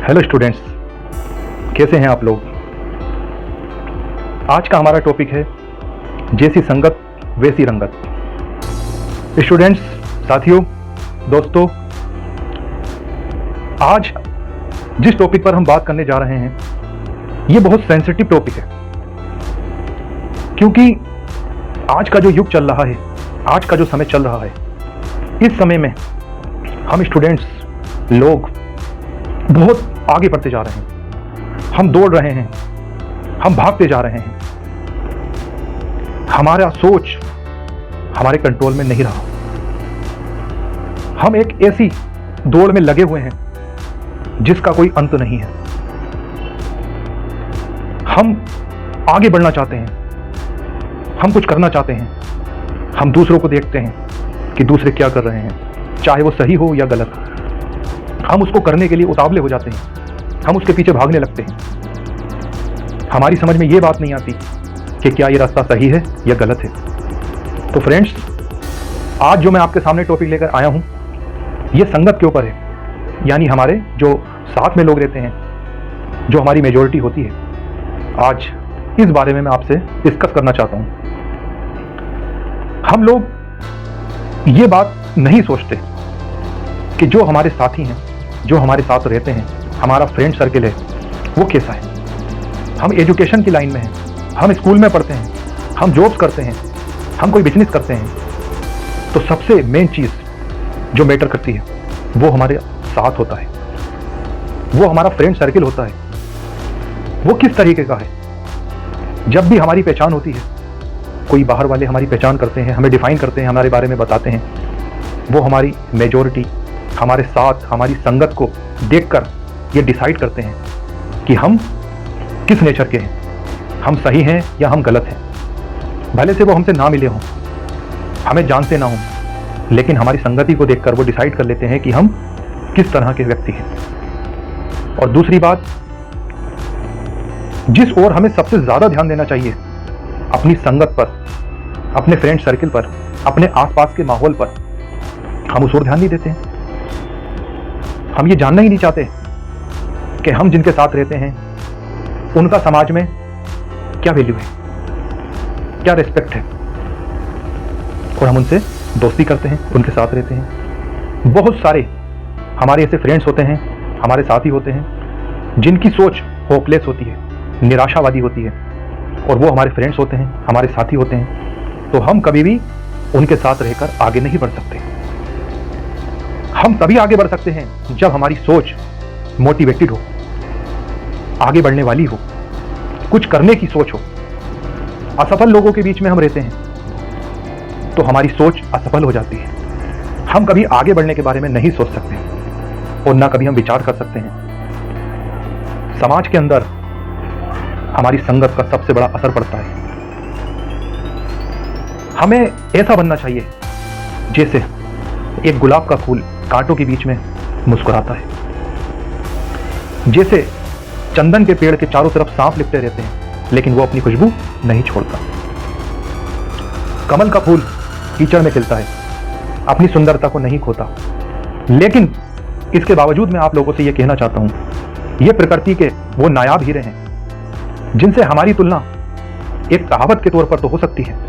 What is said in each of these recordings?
Hello students, कैसे हैं आप लोग। आज का हमारा टॉपिक है जैसी संगत वैसी रंगत। स्टूडेंट्स, साथियों, दोस्तों, आज जिस टॉपिक पर हम बात करने जा रहे हैं ये बहुत सेंसिटिव टॉपिक है, क्योंकि आज का जो युग चल रहा है, आज का जो समय चल रहा है, इस समय में हम स्टूडेंट्स लोग बहुत आगे बढ़ते जा रहे हैं। हम दौड़ रहे हैं, हम भागते जा रहे हैं। हमारा सोच हमारे कंट्रोल में नहीं रहा। हम एक ऐसी दौड़ में लगे हुए हैं जिसका कोई अंत नहीं है। हम आगे बढ़ना चाहते हैं, हम कुछ करना चाहते हैं। हम दूसरों को देखते हैं कि दूसरे क्या कर रहे हैं, चाहे वो सही हो या गलत। हम उसको करने के लिए उतावले हो जाते हैं, हम उसके पीछे भागने लगते हैं। हमारी समझ में ये बात नहीं आती कि क्या ये रास्ता सही है या गलत है। तो फ्रेंड्स, आज जो मैं आपके सामने टॉपिक लेकर आया हूँ ये संगत के ऊपर है, यानी हमारे जो साथ में लोग रहते हैं, जो हमारी मेजॉरिटी होती है। आज इस बारे में मैं आपसे डिस्कस करना चाहता हूँ। हम लोग ये बात नहीं सोचते कि जो हमारे साथी हैं, जो हमारे साथ रहते हैं, हमारा फ्रेंड सर्किल है, वो कैसा है। हम एजुकेशन की लाइन में हैं, हम स्कूल में पढ़ते हैं, हम जॉब्स करते हैं, हम कोई बिजनेस करते हैं, तो सबसे मेन चीज़ जो मैटर करती है वो हमारे साथ होता है, वो हमारा फ्रेंड सर्किल होता है। वो किस तरीके का है। जब भी हमारी पहचान होती है, कोई बाहर वाले हमारी पहचान करते हैं, हमें डिफाइन करते हैं, हमारे बारे में बताते हैं, वो हमारी मेजॉरिटी हमारे साथ हमारी संगत को देखकर ये डिसाइड करते हैं कि हम किस नेचर के हैं, हम सही हैं या हम गलत हैं। भले से वो हमसे ना मिले हों, हमें जानते ना हों, लेकिन हमारी संगति को देखकर वो डिसाइड कर लेते हैं कि हम किस तरह के व्यक्ति हैं। और दूसरी बात, जिस ओर हमें सबसे ज़्यादा ध्यान देना चाहिए, अपनी संगत पर, अपने फ्रेंड सर्किल पर, अपने आसपास के माहौल पर, हम उस ओर ध्यान नहीं देते हैं। हम ये जानना ही नहीं चाहते कि हम जिनके साथ रहते हैं उनका समाज में क्या वैल्यू है, क्या रिस्पेक्ट है, और हम उनसे दोस्ती करते हैं, उनके साथ रहते हैं। बहुत सारे हमारे ऐसे फ्रेंड्स होते हैं, हमारे साथी होते हैं जिनकी सोच होपलेस होती है, निराशावादी होती है, और वो हमारे फ्रेंड्स होते हैं, हमारे साथी होते हैं। तो हम कभी भी उनके साथ रहकर आगे नहीं बढ़ सकते। हम तभी आगे बढ़ सकते हैं जब हमारी सोच मोटिवेटेड हो, आगे बढ़ने वाली हो, कुछ करने की सोच हो। असफल लोगों के बीच में हम रहते हैं तो हमारी सोच असफल हो जाती है। हम कभी आगे बढ़ने के बारे में नहीं सोच सकते और ना कभी हम विचार कर सकते हैं। समाज के अंदर हमारी संगत का सबसे बड़ा असर पड़ता है। हमें ऐसा बनना चाहिए जैसे एक गुलाब का फूल कांटों के बीच में मुस्कुराता है, जैसे चंदन के पेड़ के चारों तरफ सांप लिपटे रहते हैं लेकिन वो अपनी खुशबू नहीं छोड़ता। कमल का फूल कीचड़ में खिलता है, अपनी सुंदरता को नहीं खोता। लेकिन इसके बावजूद मैं आप लोगों से ये कहना चाहता हूं, ये प्रकृति के वो नायाब हीरे हैं जिनसे हमारी तुलना एक कहावत के तौर पर तो हो सकती है,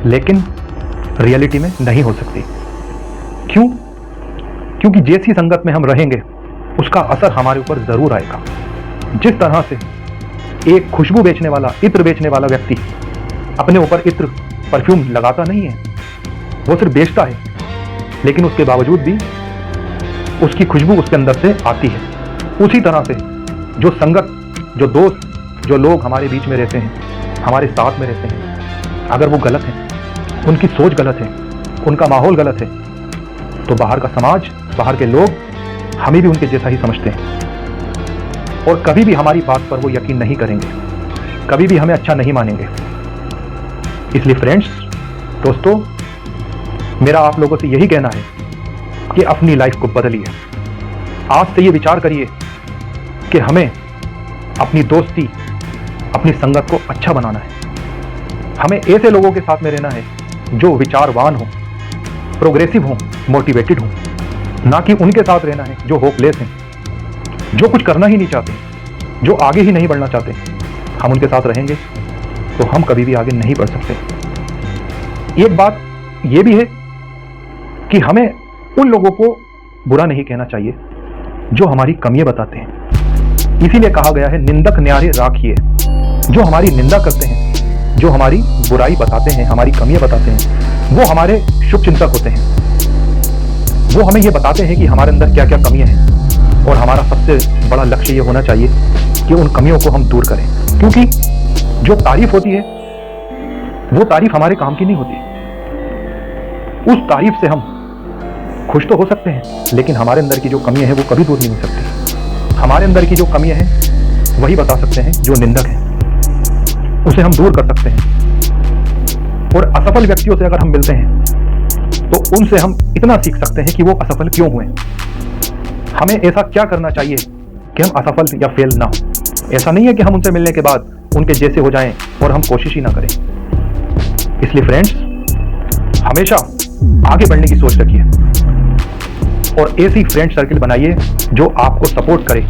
लेकिन रियलिटी में नहीं हो सकती। क्यों? क्योंकि जैसी संगत में हम रहेंगे उसका असर हमारे ऊपर जरूर आएगा। जिस तरह से एक खुशबू बेचने वाला, इत्र बेचने वाला व्यक्ति अपने ऊपर इत्र, परफ्यूम लगाता नहीं है, वो सिर्फ बेचता है, लेकिन उसके बावजूद भी उसकी खुशबू उसके अंदर से आती है। उसी तरह से जो संगत, जो दोस्त, जो लोग हमारे बीच में रहते हैं, हमारे साथ में रहते हैं, अगर वो गलत हैं, उनकी सोच गलत है, उनका माहौल गलत है, तो बाहर का समाज, बाहर के लोग हमें भी उनके जैसा ही समझते हैं और कभी भी हमारी बात पर वो यकीन नहीं करेंगे, कभी भी हमें अच्छा नहीं मानेंगे। इसलिए फ्रेंड्स, दोस्तों, मेरा आप लोगों से यही कहना है कि अपनी लाइफ को बदलिए। आज से ये विचार करिए कि हमें अपनी दोस्ती, अपनी संगत को अच्छा बनाना है। हमें ऐसे लोगों के साथ में रहना है जो विचारवान हो, प्रोग्रेसिव हो, मोटिवेटेड हो, ना कि उनके साथ रहना है जो होपलेस हैं। जो कुछ करना ही नहीं चाहते, जो आगे ही नहीं बढ़ना चाहते, हम उनके साथ रहेंगे तो हम कभी भी आगे नहीं बढ़ सकते। एक बात यह भी है कि हमें उन लोगों को बुरा नहीं कहना चाहिए जो हमारी कमियां बताते हैं। इसीलिए कहा गया है निंदक न्यारे राखिए। जो हमारी निंदा करते हैं, जो हमारी बुराई बताते हैं, हमारी कमियां बताते हैं, वो हमारे शुभ चिंतक होते हैं। वो हमें ये बताते हैं कि हमारे अंदर क्या क्या कमियां हैं, और हमारा सबसे बड़ा लक्ष्य ये होना चाहिए कि उन कमियों को हम दूर करें। क्योंकि जो तारीफ होती है वो तारीफ हमारे काम की नहीं होती। उस तारीफ से हम खुश तो हो सकते हैं, लेकिन हमारे अंदर की जो कमियां हैं वो कभी दूर नहीं हो सकती। हमारे अंदर की जो कमियां हैं वही बता सकते हैं जो निंदक हैं, उसे हम दूर कर सकते हैं। और असफल व्यक्तियों से अगर हम मिलते हैं तो उनसे हम इतना सीख सकते हैं कि वो असफल क्यों हुए, हमें ऐसा क्या करना चाहिए कि हम असफल या फेल ना हो। ऐसा नहीं है कि हम उनसे मिलने के बाद उनके जैसे हो जाएं और हम कोशिश ही ना करें। इसलिए फ्रेंड्स, हमेशा आगे बढ़ने की सोच रखिए और ऐसी फ्रेंड सर्किल बनाइए जो आपको सपोर्ट करे,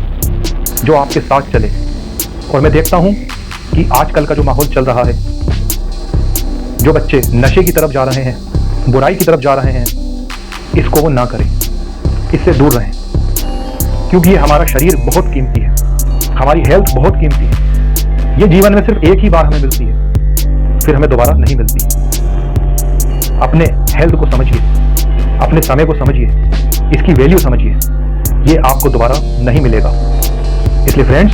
जो आपके साथ चले। और मैं देखता हूं कि आजकल का जो माहौल चल रहा है, जो बच्चे नशे की तरफ जा रहे हैं, बुराई की तरफ जा रहे हैं, इसको वो ना करें, इससे दूर रहें। क्योंकि ये हमारा शरीर बहुत कीमती है, हमारी हेल्थ बहुत कीमती है। ये जीवन में सिर्फ एक ही बार हमें मिलती है, फिर हमें दोबारा नहीं मिलती। अपने हेल्थ को समझिए, अपने समय को समझिए, इसकी वैल्यू समझिए। ये आपको दोबारा नहीं मिलेगा। इसलिए फ्रेंड्स,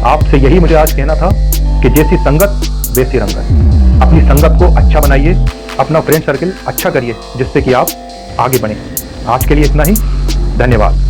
आपसे यही मुझे आज कहना था कि जैसी संगत वैसी रंगत। अपनी संगत को अच्छा बनाइए, अपना फ्रेंड सर्किल अच्छा करिए, जिससे कि आप आगे बढ़ें। आज के लिए इतना ही। धन्यवाद।